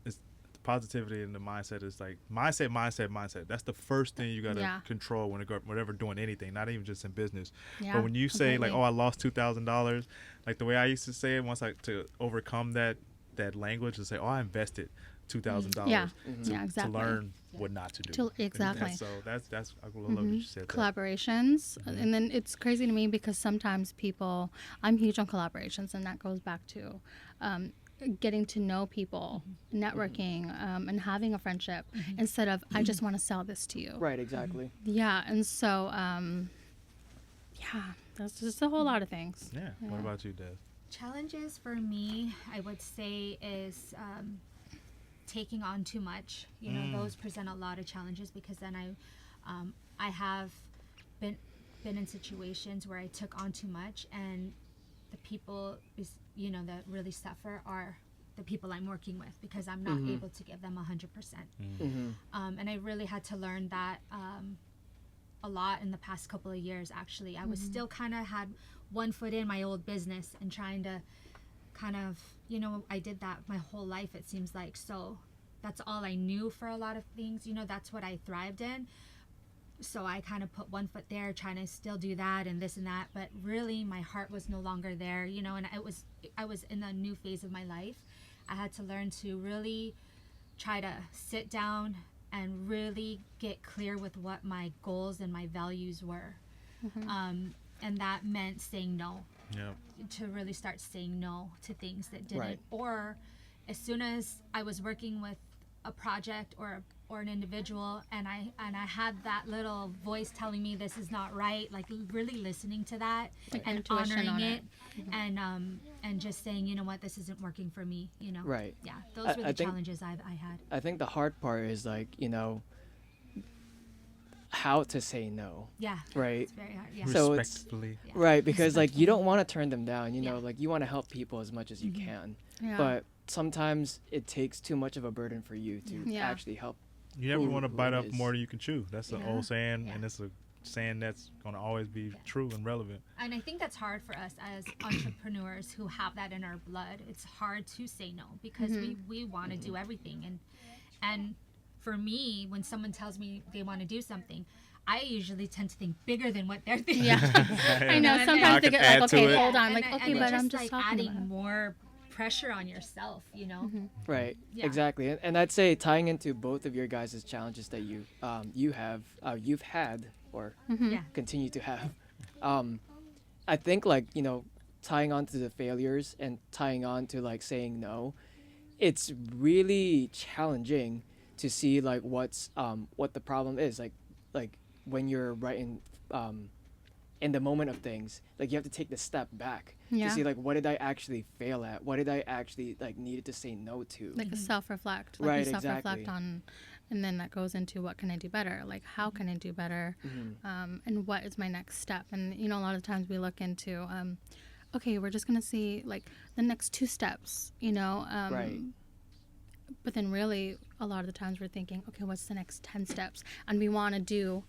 it's the positivity and the mindset is like mindset. That's the first thing you gotta Yeah. control whenever doing anything, not even just in business. Yeah, But when you say like, completely. oh, I lost $2,000, like the way I used to say it once, like to overcome that language to say, oh, I invested $2,000 Yeah. Mm-hmm. Yeah, exactly. to learn what not to do. Exactly. So that's I love what you said. That. Collaborations, and then it's crazy to me because sometimes people, I'm huge on collaborations, and that goes back to getting to know people, networking, and having a friendship instead of I just want to sell this to you. Right. Exactly. Yeah, and so yeah, that's just a whole lot of things. Yeah. What about you, Des? Challenges for me, I would say, is taking on too much. You know, those present a lot of challenges because then I have been in situations where I took on too much, and the people that really suffer are the people I'm working with because I'm not able to give them 100%. Mm-hmm. And I really had to learn that a lot in the past couple of years. Actually, I was still kind of had one foot in my old business and trying to kind of, I did that my whole life, it seems like. So that's all I knew for a lot of things. That's what I thrived in. So I kind of put one foot there, trying to still do that and this and that. But really, my heart was no longer there, and I was in a new phase of my life. I had to learn to really try to sit down and really get clear with what my goals and my values were. And that meant saying no. Yeah. To really start saying no to things that didn't. Right. Or as soon as I was working with a project or an individual and I had that little voice telling me this is not right, like really listening to that and Intuition honoring on it, and just saying, you know what, this isn't working for me, Right. Yeah, those were I the think- challenges I had. I think the hard part is like how to say no. Yeah, Right. it's very hard. Yeah. So it's- Respectfully. Yeah. Right, because like you don't want to turn them down, Yeah. like you want to help people as much as you can. Yeah. But sometimes it takes too much of a burden for you to Yeah. actually help. You never who- want to who bite it off is. more than you can chew. That's an Yeah. old saying, Yeah. and it's a saying that's going to always be true and relevant. And I think that's hard for us as entrepreneurs who have that in our blood. It's hard to say no because we want to do everything. And for me, when someone tells me they want to do something, I usually tend to think bigger than what they're thinking. Yeah, I know. And Sometimes they could get add like, to okay, it. hold on, And like, I- okay, and but it's I'm just like talking adding about it. more pressure on yourself, Right. Yeah. Exactly. And I'd say tying into both of your guys' challenges that you've had or Yeah. continue to have. I think like, tying on to the failures and tying on to like saying no, it's really challenging to see like what the problem is. Like when you're right in the moment of things, like you have to take the step back Yeah. to see like what did I actually fail at? What did I actually like needed to say no to? Like a self-reflect. Like Right, you self-reflect exactly. on, and then that goes into what can I do better? Like how can I do better? And what is my next step? And a lot of times we look into, okay, we're just gonna see like the next 2 steps. Right. But then really a lot of the times we're thinking, okay, what's the next 10 steps? And we want to do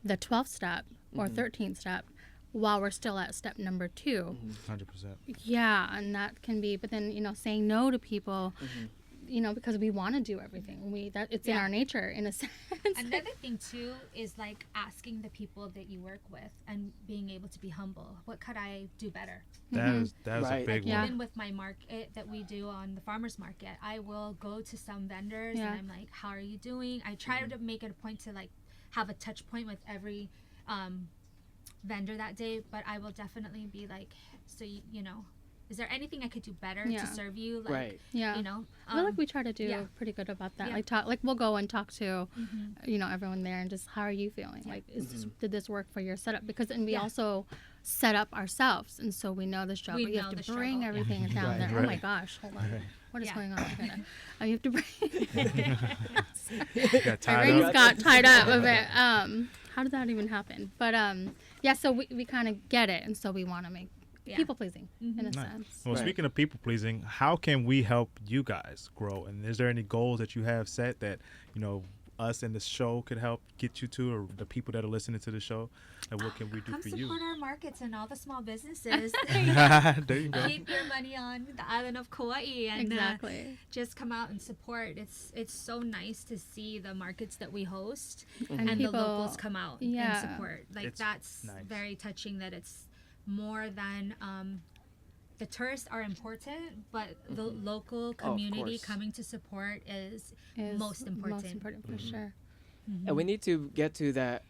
the 12th step or 13th step while we're still at step number 2. 100%. Yeah, and that can be, but then, saying no to people, because we want to do everything. It's in Yeah. our nature in a sense. Another thing too is like asking the people that you work with and being able to be humble. What could I do better? That is a Right. big Yeah. one. Even with my market that we do on the farmers market, I will go to some vendors Yeah. and I'm like, how are you doing? I try to make it a point to like have a touch point with every vendor that day, but I will definitely be like, so you know, is there anything I could do better Yeah. to serve you? Like, Right. Yeah. you know, I feel like we try to do yeah. pretty good about that. Yeah. Like talk, like we'll go and talk to, Mhm. you know, everyone there and just how are you feeling? Yeah. Like, did this work for your setup? Because and we Yeah. also set up ourselves, and so we know the struggle. We You know have to the bring struggle, yeah. everything down Right, there. Oh right. my gosh, hold on, what is Yeah. going on? You have to bring. Got My tied rings up. got tied up a bit. How did that even happen? But yeah. So we kind of get it, and so we want to make Yeah. people pleasing in a Nice. sense. Well, Right. speaking of people pleasing, how can we help you guys grow? And is there any goals that you have set that, you know, us and the show could help get you to, or the people that are listening to the show? And what can we do Come for support you? our markets and all the small businesses. There you go. Keep your money on the island of Kauai and Exactly. just come out and support. It's so nice to see the markets that we host And and people- the locals come out yeah. and support. Like It's that's nice. very touching that it's more than the tourists are important, but the local community course. coming to support is Is most important. Most important for sure. And we need to get to that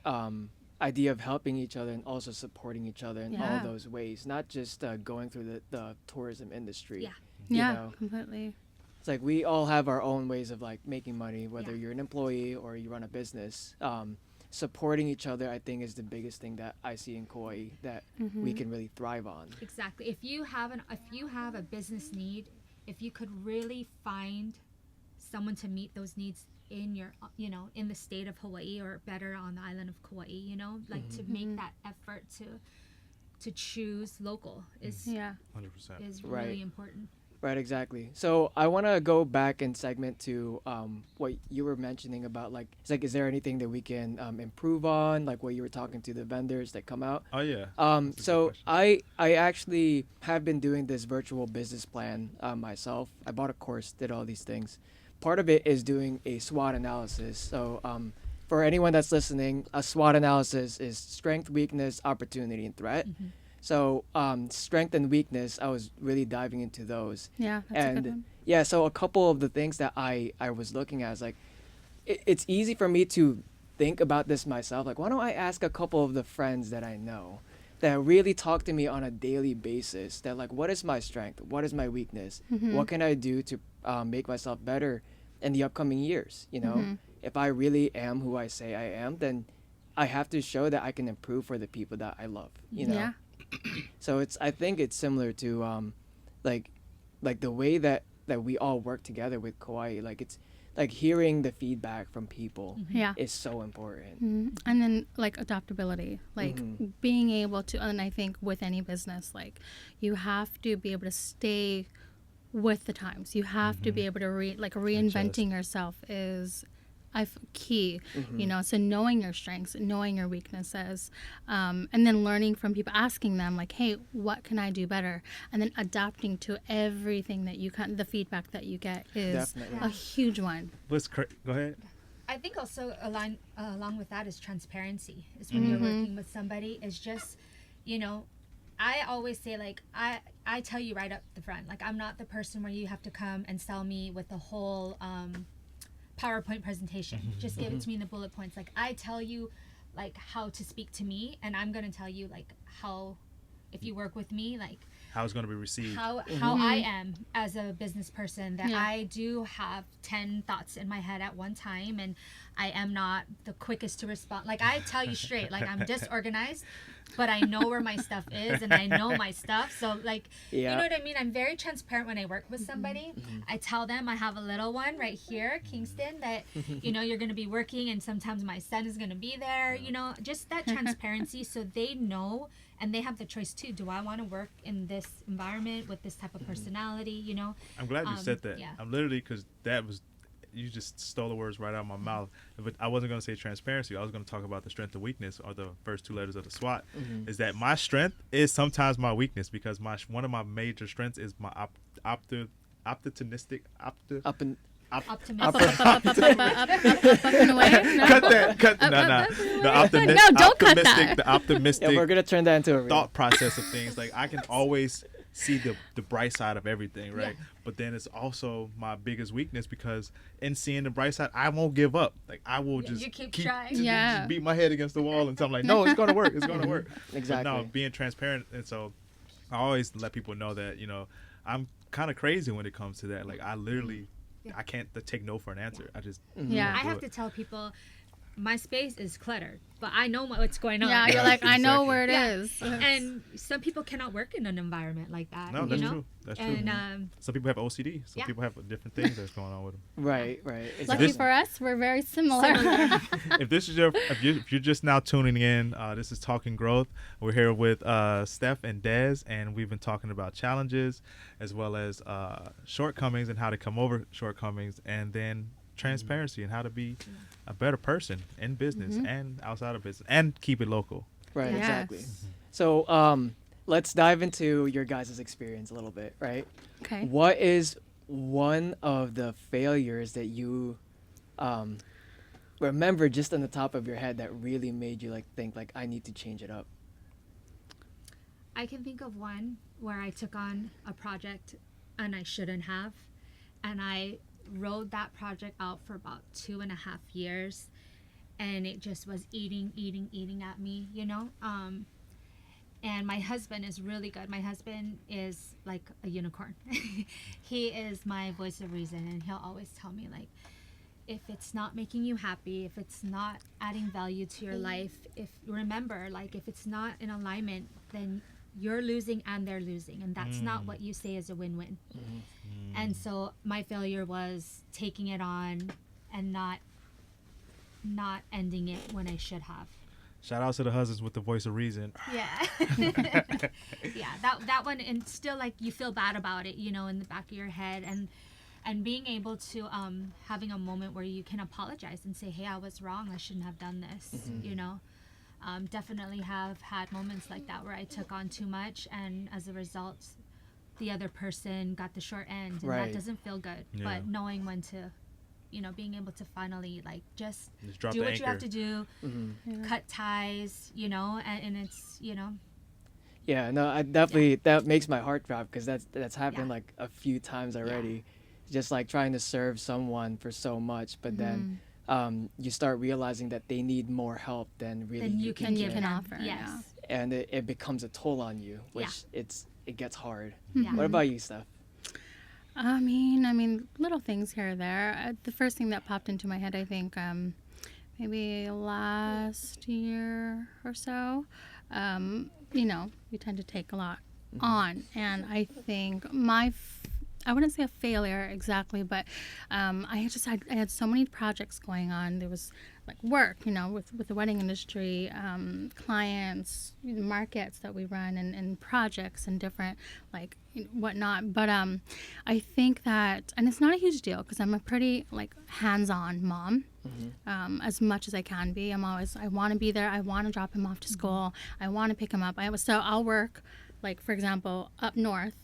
idea of helping each other and also supporting each other in all Yeah. those ways, not just going through the tourism industry. Yeah. You Yeah, know? completely. It's like we all have our own ways of like making money, whether Yeah. you're an employee or you run a business. Supporting each other, I think, is the biggest thing that I see in Kauai that we can really thrive on. Exactly. If you have a business need, if you could really find someone to meet those needs in your in the state of Hawaii or better on the island of Kauai, like to make that effort to choose local is Yeah. 100%. is Right. really important. Right, exactly. So I want to go back and segment to what you were mentioning about like it's like is there anything that we can improve on, like what you were talking to the vendors that come out. Oh, yeah. That's a good So question. I actually have been doing this virtual business plan myself. I bought a course, did all these things. Part of it is doing a SWOT analysis. So for anyone that's listening, a SWOT analysis is strength, weakness, opportunity, and threat. So strength and weakness, I was really diving into those. Yeah, that's a good one. Yeah, so a couple of the things that I was looking at is like, it's easy for me to think about this myself. Like, why don't I ask a couple of the friends that I know that really talk to me on a daily basis that like, what is my strength? What is my weakness? What can I do to make myself better in the upcoming years? You know, if I really am who I say I am, then I have to show that I can improve for the people that I love, you know? Yeah. So I think it's similar to like the way that we all work together with Kauai. Like it's like hearing the feedback from people Yeah. is so important. And then like adaptability, like being able to, and I think with any business, like you have to be able to stay with the times. You have to be able to reinventing yourself is key, you know, so knowing your strengths, knowing your weaknesses, and then learning from people, asking them like, hey, what can I do better? And then adapting to everything that you can, the feedback that you get is Definitely. a huge one. Go ahead. I think also along with that is transparency. Is when you're working with somebody is just, I always say like I tell you right up the front, like I'm not the person where you have to come and sell me with the whole PowerPoint presentation. Just give it to me in the bullet points. Like I tell you like how to speak to me, and I'm gonna tell you like how, if you work with me, like How it's going to be received. how I am as a business person, that Yeah. I do have 10 thoughts in my head at one time, and I am not the quickest to respond. Like I tell you straight, like I'm disorganized, but I know where my stuff is and I know my stuff. So like, you know what I mean? I'm very transparent when I work with somebody. I tell them I have a little one right here, Kingston, that, you're going to be working, and sometimes my son is going to be there, just that transparency, so they know. And they have the choice too. Do I want to work in this environment with this type of personality? I'm glad you said that. yeah. I'm literally, because you just stole the words right out of my mouth. But I wasn't going to say transparency. I was going to talk about the strength and weakness, or the first two letters of the SWOT. Is that my strength is sometimes my weakness, because one of my major strengths is my optimistic. Optimistic. Up and away. No? Cut that. Cut Up, no, up, no. up, The No, don't cut that. The optimistic Yeah, we're gonna turn that into a reel. thought process of things. Like I can always see the bright side of everything, right? Yeah. But then it's also my biggest weakness because in seeing the bright side, I won't give up. Like I will Yeah, just you keep keep trying. just Yeah. beat my head against the wall until I'm like, no, it's gonna work. It's gonna work. Exactly. But no, being transparent, and so I always let people know that I'm kind of crazy when it comes to that. Like I literally, Yeah. I can't take no for an answer. I just Yeah. I do have it. to tell people my space is cluttered, but I know what's going on. Yeah, Yeah, you're like, I know exactly. where it Yeah. is. And some people cannot work in an environment like that. No, you that's know? true. That's true. And Some people have OCD. Some Yeah. people have different things that's going on with them. Right. Lucky Exactly. for us, we're very similar. If this is if you're just now tuning in, this is Talking Growth. We're here with Steph and Des, and we've been talking about challenges as well as shortcomings and how to come over shortcomings, and then transparency and how to be a better person in business and outside of business and keep it local. Right. Yes. Exactly. So let's dive into your guys' experience a little bit. Right. Okay. What is one of the failures that you remember just on the top of your head that really made you like think like I need to change it up? I can think of one where I took on a project and I shouldn't have. And I rode that project out for about 2.5 years. And it just was eating at me, And my husband is really good. My husband is like a unicorn. He is my voice of reason. And he'll always tell me, like, if it's not making you happy, if it's not adding value to your life, if it's not in alignment, then you're losing and they're losing. And that's not what you say is a win-win. And so my failure was taking it on and not ending it when I should have. Shout out to the husbands with the voice of reason. Yeah. Yeah, that one, and still like you feel bad about it, in the back of your head, and being able to having a moment where you can apologize and say, hey, I was wrong, I shouldn't have done this. Definitely have had moments like that where I took on too much, and as a result the other person got the short end, and Right. that doesn't feel good. Yeah. But knowing when to being able to finally like just drop do the what you have to anchor. do, cut ties, and it's Yeah, no, I definitely that makes my heart drop because that's happened Yeah. like a few times already. Just like trying to serve someone for so much, but then you start realizing that they need more help than really then you can you give can them. offer, Yes. yeah. and it becomes a toll on you, which it gets hard. Yeah. What about you, Steph? I mean, little things here or there. The first thing that popped into my head, I think, maybe last year or so, we tend to take a lot on, and I think I wouldn't say a failure exactly, but I had so many projects going on. There was like work, with the wedding industry, clients, markets that we run, and projects and different like whatnot. But I think that, and it's not a huge deal because I'm a pretty like hands-on mom. As much as I can be. I want to be there. I want to drop him off to school. I want to pick him up. So I'll work, like for example, up north,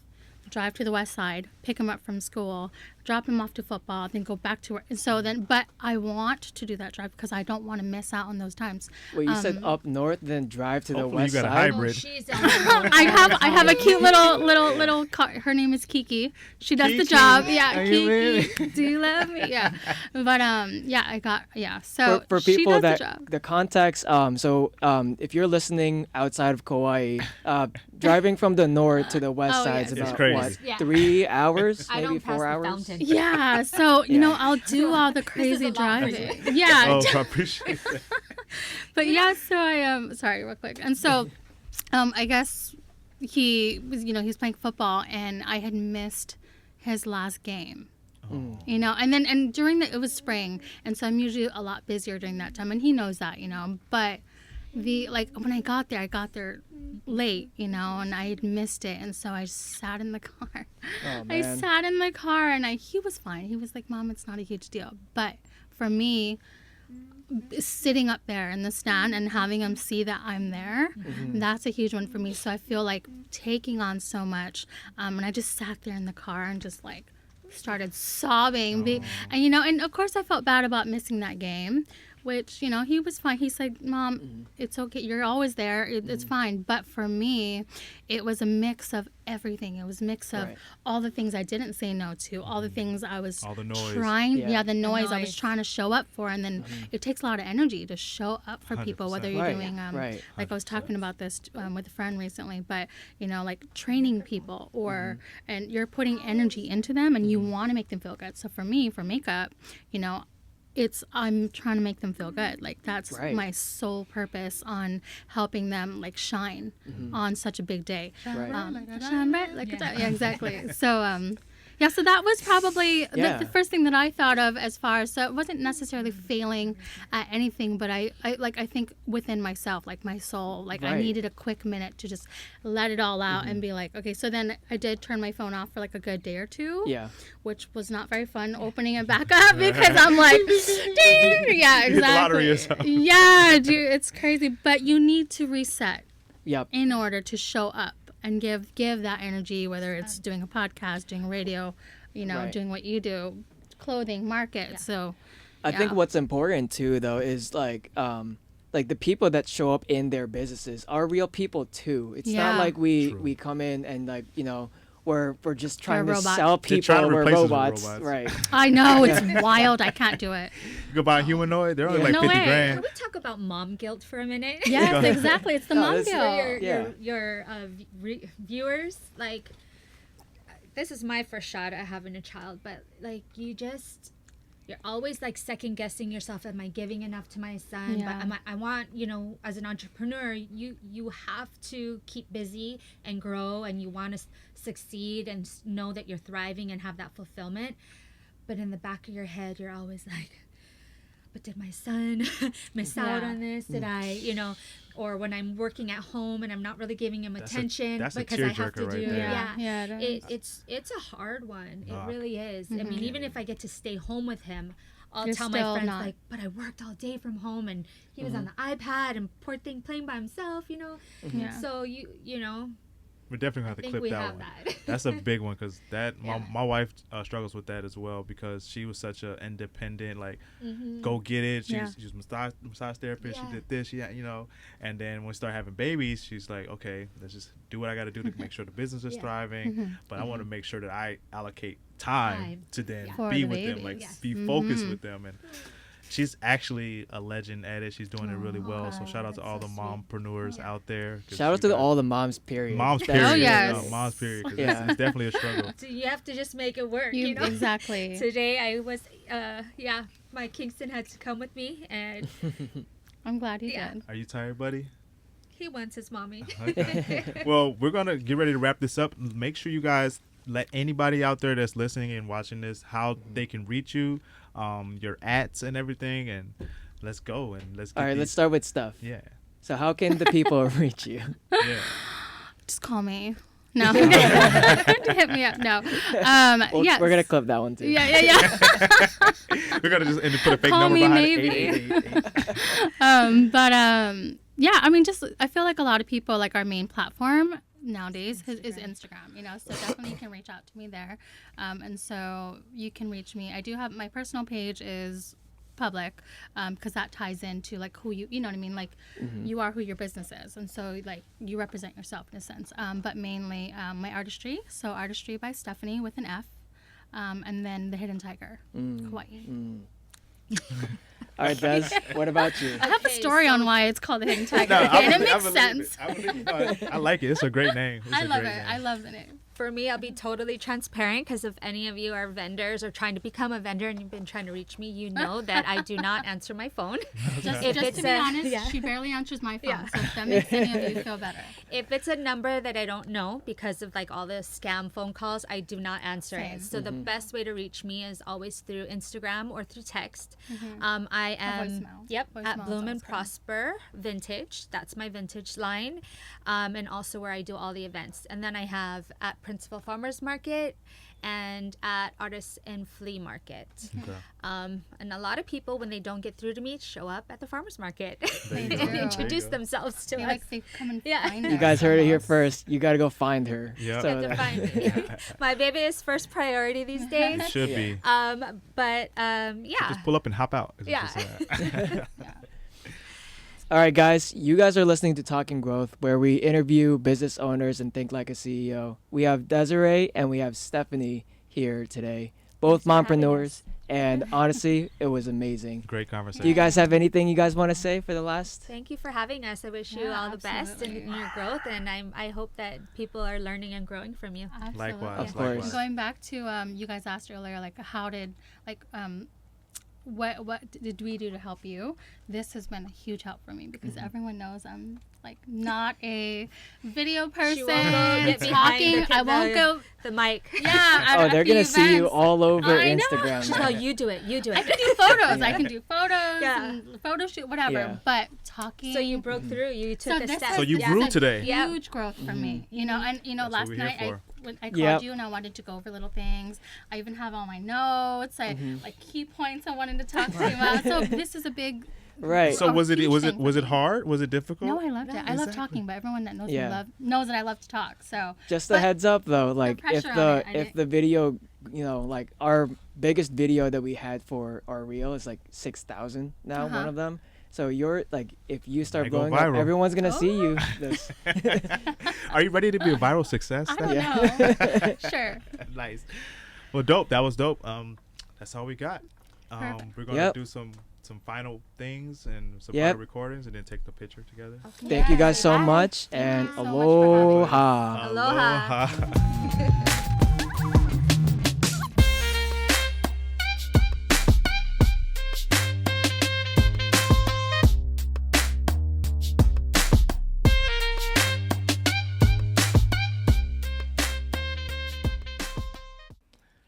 drive to the west side, pick him up from school, drop him off to football, then go back to work. And so then, but I want to do that drive because I don't want to miss out on those times. Well, you said up north, then drive to the Hopefully west you got a side. hybrid. Oh, she's I have a cute little her name is Kiki. She does the Kiki. job. Yeah, Are you Kiki. really? Do you love me? Yeah. But so For she people does the that job. the context, if you're listening outside of Kauai, driving from the north to the west Oh, side yes. is It's about crazy. what, Yeah. 3 hours, I maybe don't pass 4 the hours. fountain. Yeah, so I'll do all the crazy a lot for driving. Yeah, Oh, I appreciate that. but yeah, so I sorry, real quick. And so, I guess he was, he's playing football, and I had missed his last game. And during it was spring, and so I'm usually a lot busier during that time, and he knows that, But when I got there late, and I had missed it, and so I sat in the car. Oh, I man. sat in the car, and he was fine. He was like, "Mom, it's not a huge deal." But for me, sitting up there in the stand and having him see that I'm there, that's a huge one for me. So I feel like taking on so much, and I just sat there in the car and just like started sobbing. And, and of course I felt bad about missing that game, which, he was fine. He said, Mom, it's okay. You're always there. It's fine. But for me, it was a mix of everything. It was a mix of all the things I didn't say no to, all the things I was all the noise. trying. Yeah. The noise I was trying to show up for. And then it takes a lot of energy to show up for 100%. people, whether you're doing, like I was talking about this with a friend recently, but, like training people and you're putting energy into them and you want to make them feel good. So for me, for makeup, I'm trying to make them feel good. Like that's my sole purpose on helping them like shine on such a big day. Shine bright like a diamond. Yeah, exactly. So so that was probably the first thing that I thought of as far as, so it wasn't necessarily failing at anything, but I think within myself, like my soul, like I needed a quick minute to just let it all out and be like, okay, so then I did turn my phone off for like a good day or two, which was not very fun opening it back up because I'm like, ding! Yeah, exactly. Yeah, dude, it's crazy, but you need to reset in order to show up and give that energy, whether it's doing a podcast, doing radio, doing what you do, clothing, market. So I think what's important too, though, is like the people that show up in their businesses are real people too. It's not like we come in and like, we're just trying to sell people. We're robots. Right. I know, it's wild. I can't do it. You go buy a humanoid, they're only like No 50 way. grand. Can we talk about mom guilt for a minute? Yes, exactly. It's the mom that's- guilt. For your viewers, like, this is my first shot at having a child, but like you're always like second guessing yourself. Am I giving enough to my son? Yeah. But I want, as an entrepreneur, you have to keep busy and grow, and you want to succeed and know that you're thriving and have that fulfillment. But in the back of your head, you're always like, but did my son miss out on this? Did I, or when I'm working at home and I'm not really giving him attention that's a because I have to tearjerker do right there. Yeah, it is. it's a hard one. No, It really is. I mean, even if I get to stay home with him, I'll You're tell my still friends not- like, but I worked all day from home and he was on the iPad and poor thing playing by himself, Yeah. So We're definitely going to have to think clip we that have one. that. That's a big one because Yeah. my wife struggles with that as well because she was such an independent, like, go get it. She was massage therapist. Yeah. She did this, and then when we start having babies, she's like, okay, let's just do what I got to do to make sure the business is thriving. But I want to make sure that I allocate time to then For be the with them, baby. like Yes. be focused with them. And she's actually a legend at it. She's doing it really well. So shout out to all the mompreneurs out there. Shout out to all the moms, period. Moms, That's- period. Oh, yes. No, moms, period. 'Cause Yeah. it's definitely a struggle. So you have to just make it work, you know? Exactly. Today I was, my Kingston had to come with me, and I'm glad he Yeah. did. Are you tired, buddy? he wants his mommy. Okay. Well, we're going to get ready to wrap this up. Make sure you guys let anybody out there that's listening and watching this, how they can reach you, your ads and everything, and let's go. And let's get All right, let's these- start with stuff. Yeah. So how can the people reach you? Yeah. Just call me. No. Hit me up. No. Yes. We're going to clip that one too. Yeah. We're going to just put a fake Call number me behind maybe. it. I mean, just I feel like a lot of people, like, our main platform nowadays is Instagram, so definitely you can reach out to me there. And so you can reach me. I do have my personal page is public because that ties into like who you know what I mean, like you are who your business is, and so like you represent yourself in a sense, but mainly my artistry, so Artistry by Stephanie with an F, and then the Hidden Tiger, Hawaii. All right, Des, what about you? I have a story on why it's called the Hidden Tiger, No, and it I makes believe sense. I believe it. No, I like it. It's a great name. It's I a love great it. name. I love the name. For me, I'll be totally transparent because if any of you are vendors or trying to become a vendor and you've been trying to reach me, you know that I do not answer my phone. Just If to it's be a- honest, yeah. she barely answers my phone, Yeah. so if that makes any of you feel better. If it's a number that I don't know because of like all the scam phone calls, I do not answer Same. it. So the best way to reach me is always through Instagram or through text. I am voicemail. at Voicemail is Bloom and always good. Prosper Vintage. That's my vintage line, and also where I do all the events. And then I have at Princeville Farmers Market and at Artists and Flea Market. Okay. And a lot of people, when they don't get through to me, show up at the farmers market. There you They go. do. There you Introduce go. themselves to They us. like they come and Yeah. find You us guys heard it here almost. first. You got to go find her. Yep. So Have to that- find me. My baby is first priority these days. It should Yeah. be. But yeah. Just pull up and hop out. is what Yeah. you're saying. All right, guys, you guys are listening to Talking Growth, where we interview business owners and think like a CEO. We have Desiree and we have Stephanie here today, both Thanks for having mompreneurs, and honestly, it was amazing. Great conversation. Do you guys have anything you guys want to say for the last? Thank you for having us. I wish you Yeah, all the best in absolutely. your growth, and I hope that people are learning and growing from you. Absolutely. Likewise. Of course. Likewise. Going back to you guys asked earlier, like how did what did we do to help you? This has been a huge help for me because everyone knows I'm like not a video person. She won't go get behind talking. the- I won't go. The mic. Yeah. at Oh, a they're few gonna see you events. all over I know. Instagram. She's now. like, you do it. You do I it. can do photos. I Yeah. can do photos Yeah. and photo shoot, whatever. Yeah. But talking. So you broke through. You took a this step. has- So you this grew is a today. Yeah. Huge growth for me. You know, and you know, That's what last we're here night for. when I called Yep. you and I wanted to go over little things. I even have all my notes. I like key points I wanted to talk to you about. So this is a big. Right. So a was it huge was thing it for was it me. hard? Was it difficult? No, I loved it. I love Exactly. talking, but everyone that knows Yeah. me knows that I love to talk. So Just a But heads up though, like if pressure on the it, I if didn't- the video, you know, like our biggest video that we had for our reel is like 6,000 now, one Uh-huh. of them. So you're like, if you start Might go blowing up, viral. everyone's gonna see Oh. you. This, Are you ready to be a viral success? I don't Yeah. know. Sure. Nice. Well, dope. That was dope. That's all we got. Perfect. We're gonna Yep. do some final things and some Yep. final recordings, and then take the picture together. Thank you guys so Bye. much, and you so much for having aloha. us. Aloha.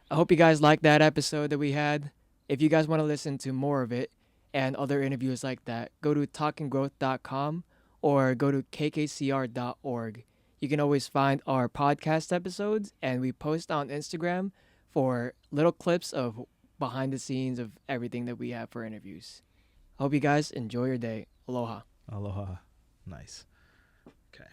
I hope you guys liked that episode that we had. If you guys want to listen to more of it and other interviews like that, go to talkinggrowth.com or go to kkcr.org. You can always find our podcast episodes, and we post on Instagram for little clips of behind the scenes of everything that we have for interviews. Hope you guys enjoy your day. Aloha. Aloha. Nice. Okay.